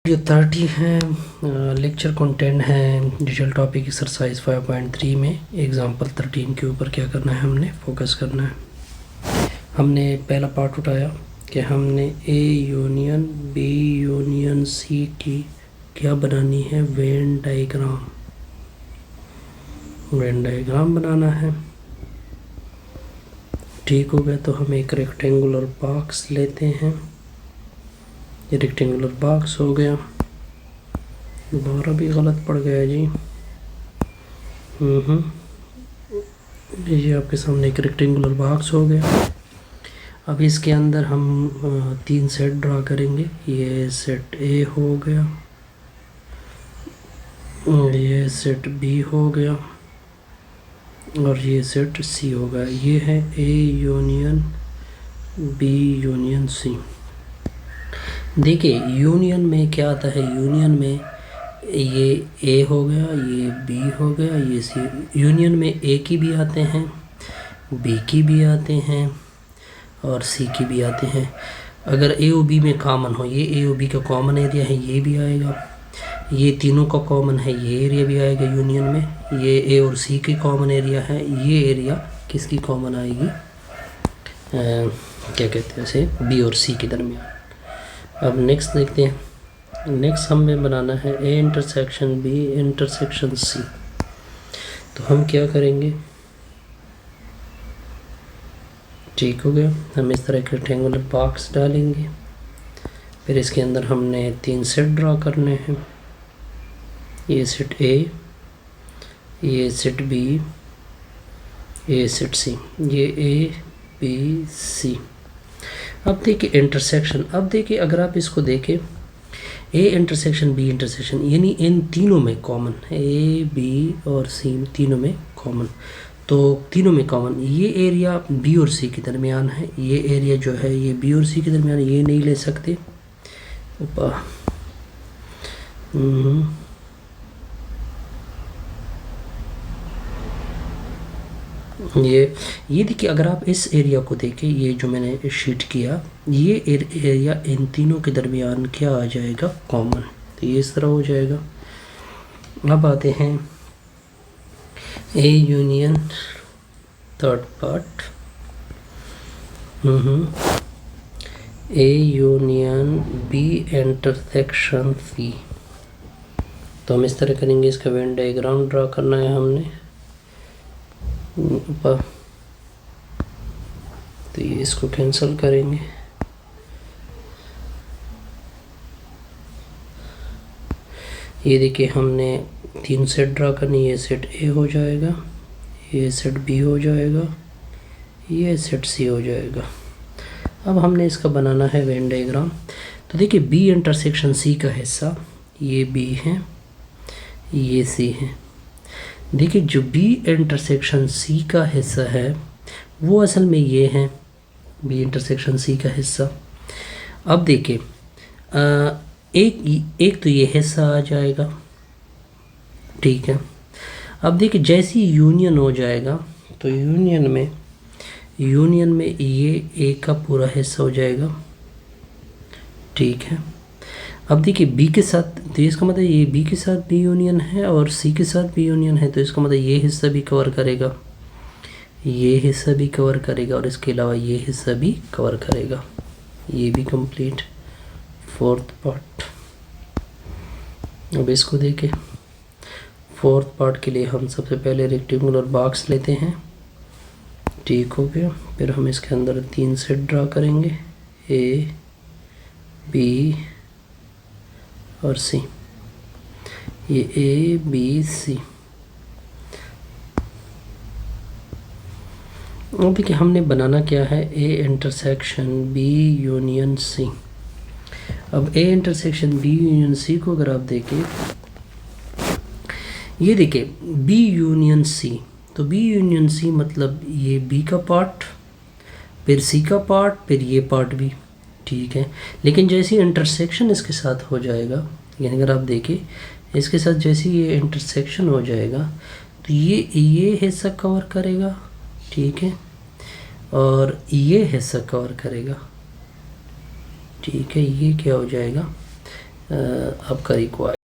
जो 30 है lecture content है डिजिटल टॉपिक एक्सरसाइज 5.3 में एग्जांपल 13 के ऊपर क्या करना है, हमने फोकस करना है। हमने पहला पार्ट उठाया कि हमने A union B union C की क्या बनानी है, वेन डायग्राम बनाना है। ठीक हो गया, तो हम एक रेक्टेंगुलर बॉक्स लेते हैं। ये रेक्टेंगुलर बॉक्स हो गया, दोबारा भी गलत पड़ गया जी। ये आपके सामने एक रेक्टेंगुलर बॉक्स हो गया। अब इसके अंदर हम 3 सेट ड्रा करेंगे। ये सेट ए हो गया, ये सेट बी हो गया और ये सेट सी हो गया। ये है A union B union C. देखिए यूनियन में क्या आता है, यूनियन में ये ए हो गया, ये बी हो गया, ये सी। यूनियन में ए की भी आते हैं, बी की भी आते हैं और सी की भी आते हैं। अगर ए और बी में कॉमन हो, ये ए और बी का कॉमन एरिया है, ये भी आएगा। ये तीनों का कॉमन है, ये एरिया भी आएगा यूनियन में। ये ए और सी की कॉमन एरिया है, ये एरिया किसकी कॉमन आएगी, क्या कहते हैं इसे, बी और सी के दरमियान। अब नेक्स्ट देखते हैं। नेक्स्ट हमें बनाना है A intersection B intersection C. तो हम क्या करेंगे, ठीक हो गया, हम इस तरह के रेक्टेंगुलर बॉक्स डालेंगे। फिर इसके अंदर हमने 3 सेट ड्रा करने हैं। ये सेट ए, ये सेट बी, ये सेट सी। ये ए बी सी। अब देखिए इंटरसेक्शन। अब देखिए अगर आप इसको देखें, ए इंटरसेक्शन बी इंटरसेक्शन, यानी इन तीनों में कॉमन, ए बी और सी तीनों में कॉमन। तो तीनों में कॉमन ये एरिया बी और सी के दरमियान है। ये एरिया जो है ये बी और सी के दरमियान, ये नहीं ले सकते। ये देखिए, अगर आप इस एरिया को देखें, ये जो मैंने शीट किया, ये एरिया इन तीनों के दरमियान क्या आ जाएगा, कॉमन। तो ये इस तरह हो जाएगा। अब आते हैं A union third part, A union B intersection C. तो हम इस तरह करेंगे, इसका वेन डायग्राम ड्रा करना है हमने। तो ये इसको कैंसिल करेंगे। ये देखिए हमने 3 सेट ड्रा करनी। ये सेट ए हो जाएगा, ये सेट बी हो जाएगा, ये सेट सी हो जाएगा। अब हमने इसका बनाना है वेन डायग्राम। तो देखिए बी इंटरसेक्शन सी का हिस्सा ये बी है, ये सी है। देखिए जो बी इंटरसेक्शन सी का हिस्सा है वो असल में ये है, बी इंटरसेक्शन सी का हिस्सा। अब देखिए एक तो ये हिस्सा आ जाएगा, ठीक है। अब देखिए जैसी यूनियन हो जाएगा, तो यूनियन में ये ए का पूरा हिस्सा हो जाएगा, ठीक है। अब देखिए बी के साथ, तो इसका मतलब ये बी के साथ बी यूनियन है और सी के साथ बी यूनियन है, तो इसका मतलब ये हिस्सा भी कवर करेगा, ये हिस्सा भी कवर करेगा और इसके अलावा ये हिस्सा भी कवर करेगा। ये भी कंप्लीट फोर्थ पार्ट। अब इसको देखें, फोर्थ पार्ट के लिए हम सबसे पहले रेक्टेंगुलर बॉक्स लेते हैं, ठीक हो गया। फिर हम इसके अंदर 3 सेट ड्रा करेंगे, ए बी और सी। ये ए बी सी। अब देखिए हमने बनाना क्या है, A intersection B union C. अब A intersection B union C को अगर आप देखें, ये देखिए बी यूनियन सी, तो बी यूनियन सी मतलब ये बी का पार्ट, फिर सी का पार्ट, फिर ये पार्ट भी, ठीक है। लेकिन जैसे इंटरसेक्शन इसके साथ हो जाएगा, यानी अगर आप देखें इसके साथ जैसे ये इंटरसेक्शन हो जाएगा, तो ये हिस्सा कवर करेगा, ठीक है, और ये हिस्सा कवर करेगा, ठीक है। ये क्या हो जाएगा, आपका रिक्वायर